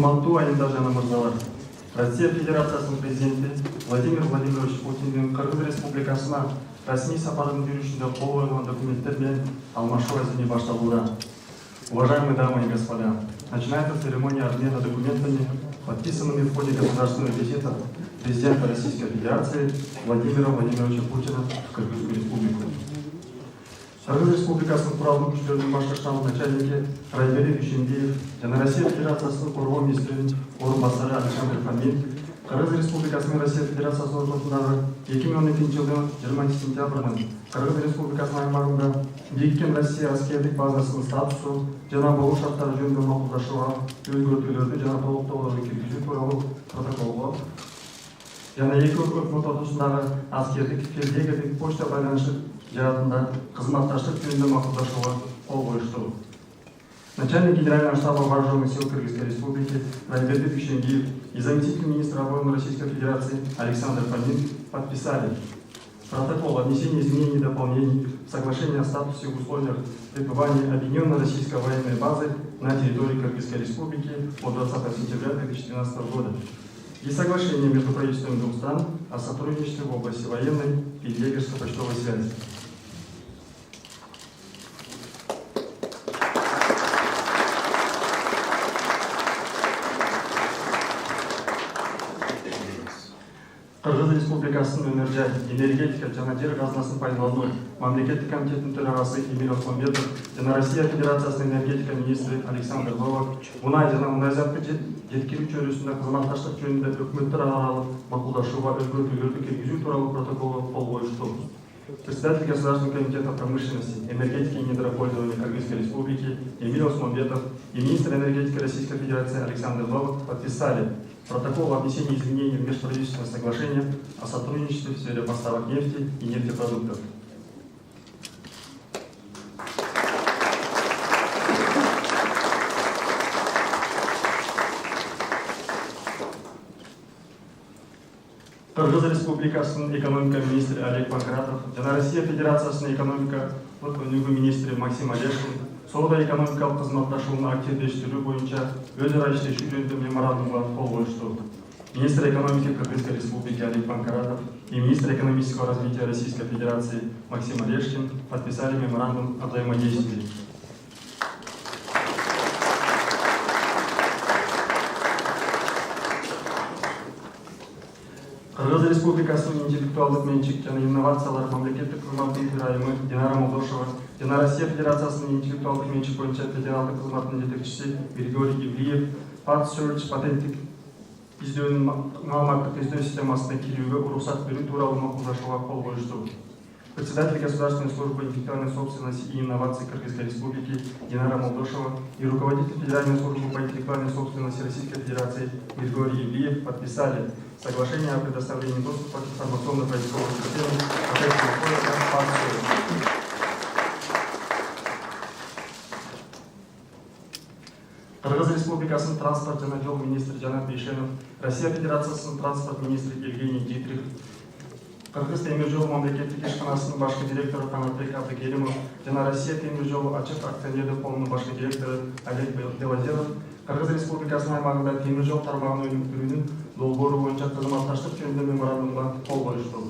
Урматтуу айымдар жана мырзалар, Россия Федерациясынын президенти Владимир Владимирович Путиндин Кыргыз Республикасына расмий сапарынын жүрүшүндө кол койгон документтер менен алмашуу разини башталууда. Уважаемые дамы и господа, начинается церемония обмена документами, подписанными в ходе государственного визита президента Российской Федерации Владимира Владимировича Путина в Кыргызскую республику. Кыргыз Республикасынын куралдуу күчтөрүнүн баш штабы начальники Райбери Дүйшенбиев жана Россия Федерациясынын коргоо министринин орун басары Александр Фомин Кыргыз Республикасынын Россия Федерациясынын ортосундагы 2012 жылдын 20 сентябрынан Кыргыз Республикасынын аймагында бекиткен Россия аскердик базасынын статусу жана болуу шарттары жөнүндө макулдашууга өзгөртүүлөрдү жана толуктоолорду киргизүү тууралуу протоколго жана эки өкмөт ортосундагы аскердик фельдъегердик почта байланышы жаратында кызматташтык жөнүндө макулдашууга кол коюшту. Начальник Генерального штаба Вооруженных сил Кыргызской Республики Райбери Дүйшенбиев и заместитель министра обороны Российской Федерации Александр Фомин подписали протокол о внесении изменений и дополнений в соглашение о статусе и условиях пребывания Объединенной российской военной базы на территории Кыргызской Республики от 20 сентября 2013 года и соглашение между правительствами двух стран о сотрудничестве в области военной и егерско-почтовой связи. Кыргыз Республикасынын энергетика жана жер казынасын пайдалануу мамлекеттик комитетинин төрагасы Эмиль Осмонбетов жана Россия Федерациясынын энергетика министри Александр Новак мунай жана мунайзатты жеткирүү чөйрөсүндө кызматташтык жөнүндө өкмөттөр аралык макулдашууга өзгөртүүлөрдү киргизүү тууралуу протоколго кол коюшту. Председатель Государственного комитета промышленности, энергетики и недропользования Кыргызской Республики Эмиль Осмонбетов и министр энергетики Российской Федерации Александр Новак подписали протокол о внесении изменений в межправительственное соглашение о сотрудничестве в сфере поставок нефти и нефтепродуктов. Кыргыз Республикасынын экономика министри Олег Панкратов жана Россия Федерациясынын экономика өнүгүү министри Максим Олешкин соода экономикалык кызматташууну активдештирүү боюнча өз ара иштешүү жөнүндө меморандумга кол коюшту. Министр экономики Кыргызской Республики Олег Панкратов и министр экономического развития Российской Федерации Максим Олешкин подписали меморандум о взаимодействии. Кыргыз Республикасынын интеллектуалдык менчик жана инновациялар мамлекеттик кызматынын төрайымы Динара Молдошева жана Россия Федерациясынын интеллектуалдык менчик боюнча федералдык кызматынын жетекчиси Григорий Ивлиев PathSearch патенттик издөөнүн маалыматтык издөө системасына кирүүгө уруксат берүү тууралуу макулдашууга кол коюшту. Председатель Государственной службы интеллектуальной собственности и инноваций Кыргызской Республики Динара Молдошева и руководитель Федеральной службы по интеллектуальной собственности Российской Федерации Григорий Ивлиев подписали соглашение о предоставлении доступа к информационно-поисковой системе патентного поиска PathSearch. Кыргыз Республикасынын транспорт жана жол министри Жанат Бейшенов, Россия Федерациясынын транспорт министри Евгений Дитрих, Кыргыз темир жол мамлекеттик ишканасынын башкы директору Канатбек Абдыкеримов жана Россия темир жолу ачык акционердик коомунун башкы директору Олег Белозеров Кыргыз Республикасынын аймагында темир жол тармагын өнүктүрүүнүн долбоору боюнча кызматташтык жөнүндө меморандумга кол коюшту.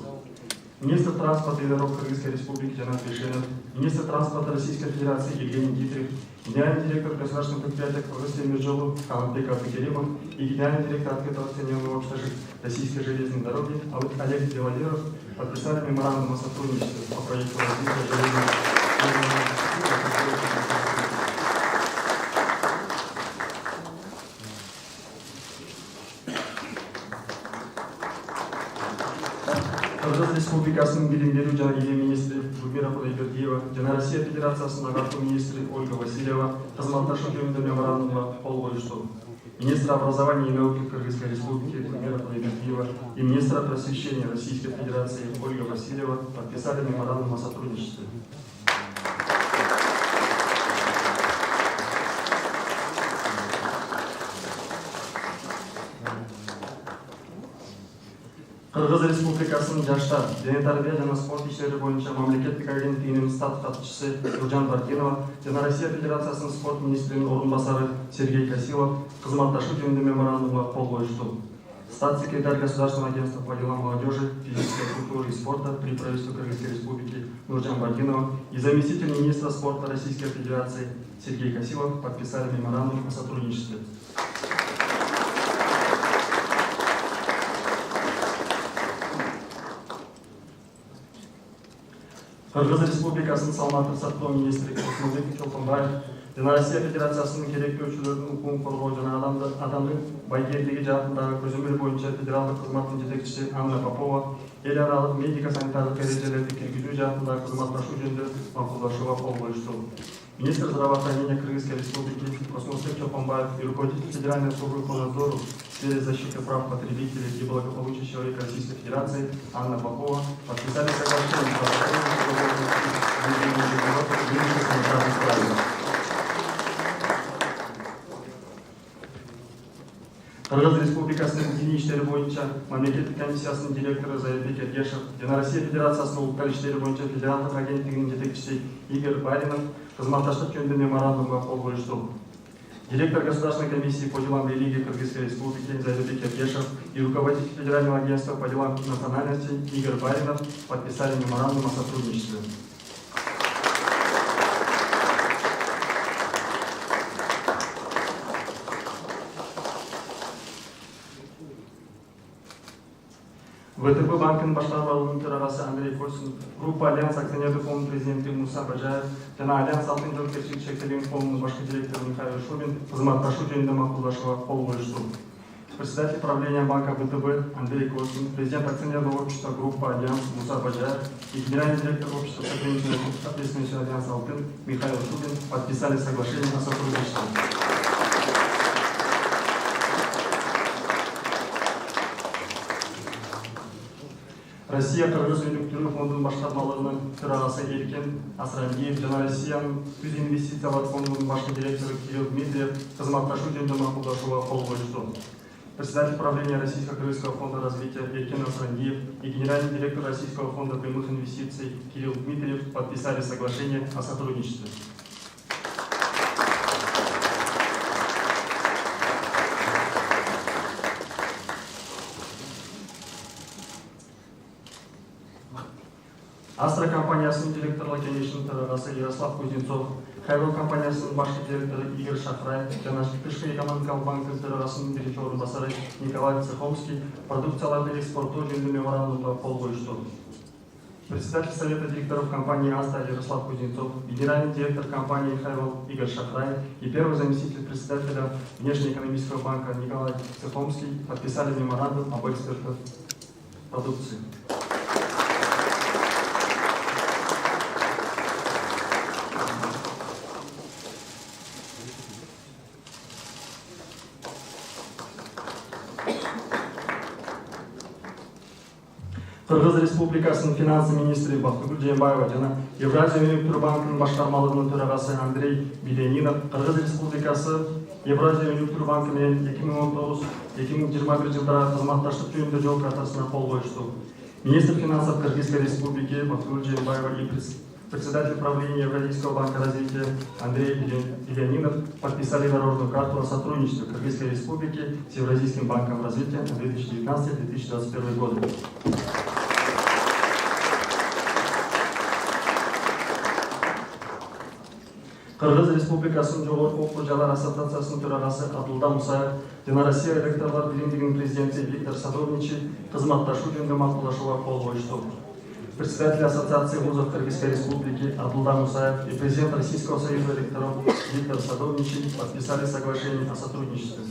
Министр транспорта и дорог Кыргызской Республики Жанат Бейшенов, министр транспорта Российской Федерации Евгений Дитрих, генеральный директор государственного предприятия Кыргыз темир жолу Канатбек Абдыкеримов и генеральный директор открытого акционерного общества Российской железной дороги Олег Белозеров подписали меморандум о сотрудничестве по проекту развития железной дороги. Кыргыз Республикасынын билим берүү жана илим министри Гульмира Кудайбердиева жана Россия Федерациясынын агрардуу министри Ольга Васильева кызматташуу жөнүндө меморандумга кол коюшту. Министр образования и науки Кыргызской Республики Гульмира Кудайбердиева и министр просвещения Российской Федерации Ольга Васильева подписали меморандум о сотрудничестве. Кыргыз Республикасынын жаштар, дене тарбия жана спорт иштери боюнча мамлекеттик агенттигинин статус катчысы Нуржан Баркинова жана Россия Федерациясынын спорт министринин орун басары Сергей Косилов кызматташуу жөнүндө меморандумга кол коюшту. Статс-секретарь Государственного агентства по делам молодежи, физической культуры и спорта при правительстве Кыргызской Республики Нуржан Баркинова и заместитель министра спорта Российской Федерации Сергей Косилов подписали меморандум о сотрудничестве. Кыргыз Республикасынын саламаттык сактоо министри Кылычбек Чолпонбаев жана Россия Федерациясынын керектөөчүлөрүнүн укугун коргоо жана адамдын байгелдиги жаатындагы көзөмөл боюнча федералдык кызматтын жетекчиси Анна Попова эл аралык медико-санитардык эрежелерди киргизүү жаатындагы кызматташуу жөнүндө макулдашууга кол коюшту. Министр здравоохранения Кыргызской Республики Кылычбек Чолпонбаев и руководитель Федеральной службы по надзору в сфере защиты прав потребителей и благополучия человека Российской Федерации Анна Попова подписали соглашение по санитарных правилах. Кыргыз Республикасынын диний иштери боюнча мамлекеттик комиссиясынын директору Заирбек Эргешев жана Россия Федерациясынын улуттар иштери боюнча федералдык агенттигинин жетекчиси Игорь Баринов кызматташтык жөнүндө меморандумга кол коюшту. Директор Государственной комиссии по делам религии Кыргызской Республики Заирбек Эргешев и руководитель Федерального агентства по делам национальности Игорь Баринов подписали меморандум о сотрудничестве. ВТБ банкынын башкарма төрагасы Андрей Косин, группа Альянс акционердик фондунун президенти Муса Бажаев жана Альянс алтын жоопкерчилиги шектелген фондунун башкы директору Михаил Шубин кызматташуу жөнүндө макулдашууга кол коюшту. Председатель правления банка ВТБ Андрей Косин, президент акционерного общества группа Альянс Муса Бажаев и генеральный директор общества ответственности Альянс Алтын Михаил Шубин подписали соглашение о сотрудничестве. Россия Кыргыз өнүктүрүү фондунун башкармалыгынын төрагасы Эркен Асрандиев жана Россиянын Күз инвестициялар фондунун башкы директору Кирилл Дмитриев кызматташуу жөнүндө макулдашууга кол коюшту. Председатель правления Российско-Кыргызского фонда развития Эркен Асрандиев и генеральный директор Российского фонда прямых инвестиций Кирилл Дмитриев подписали соглашение о сотрудничестве. Астра компаниясынын директорлор кеңешинин төрагасы Ярослав Кузнецов, Хайрол компаниясынын башкы директору Игорь Шахрай жана Тышкы экономикалык банктын төрагасынын биринчи орун басары Николай Цеховский продукцияларды экспорттоо жөнүндө меморандумга кол коюшту. Председатель совета директоров компании Астра Ярослав Кузнецов, генеральный директор компании Хайрол Игорь Шахрай и первый заместитель председателя Внешнеэкономического банка Николай Цеховский подписали меморандум об экспорте продукции. Кыргыз Республикасынын финансы министри Бактыгүл Жээнбаева жана Евразия өнүктүрүү банкынын башкармалыгынын төрагасы Андрей Беленинов Кыргыз Республикасы Евразия өнүктүрүү банкы менен 2019-2021 жылдары кызматташтык жөнүндө жол картасына кол коюшту. Министр финансов Кыргызской Республики Бактыгүл Жээнбаева и председатель правления Евразийского банка развития Андрей Беленинов подписали дорожную карту о сотрудничестве Кыргызской Республики с Евразийским банком развития на 2019-2021 годы. Кыргыз Республикасынын Жогорку окуу жайлар ассоциациясынын төрагасы Абдулда Мусаев жана Россия ректорлор биримдигинин президенти Виктор Садовничий кызматташуу жөнүндө макулдашууга кол коюшту. Председатель ассоциации вузов Кыргызской Республики Абдулда Мусаев и президент Российского союза ректоров Виктор Садовничий подписали соглашение о сотрудничестве.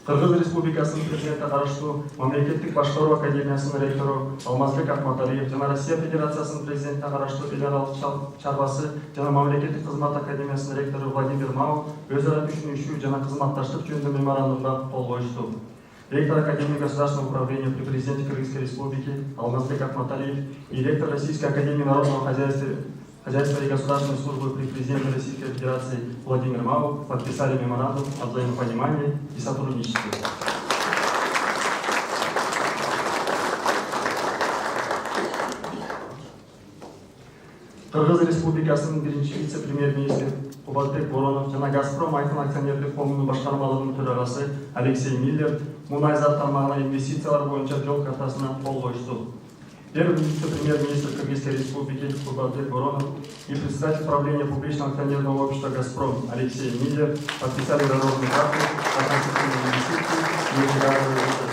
Кыргыз Республикасынын президенти караштуу мамлекеттик башкаруу академиясынын ректору Алмазбек Акматалиев жана Россия Федерациясынын президентине караштуу эл аралык чарбасы жана мамлекеттик кызмат академиясынын ректору Владимир Мау өз ара түшүнүшүү жана кызматташтык жөнүндө меморандумга кол коюшту. Ректор Академии государственного управления при президенте Кыргызской Республики Алмазбек Акматалиев и ректор Российской академии народного хозяйства хозяйства и государственной службы при президенте Российской Федерации Владимир Мавов подписали меморандум о взаимопонимании и сотрудничестве. Кыргыз Республикасынын биринчи вице-премьер-министри Кубатбек Боронов жана Газпром Айкын акционерлик коомунун башкармалыгынын төрагасы Алексей Миллер мунай зат тармагына инвестициялар боюнча жол картасына кол коюшту. Первый вице-премьер-министр Кыргызской Республики Кубатбек Боронов и председатель правления публичного акционерного общества «Газпром» Алексей Миллер подписали дорожную карту относительно инвестиций в нефтегазовые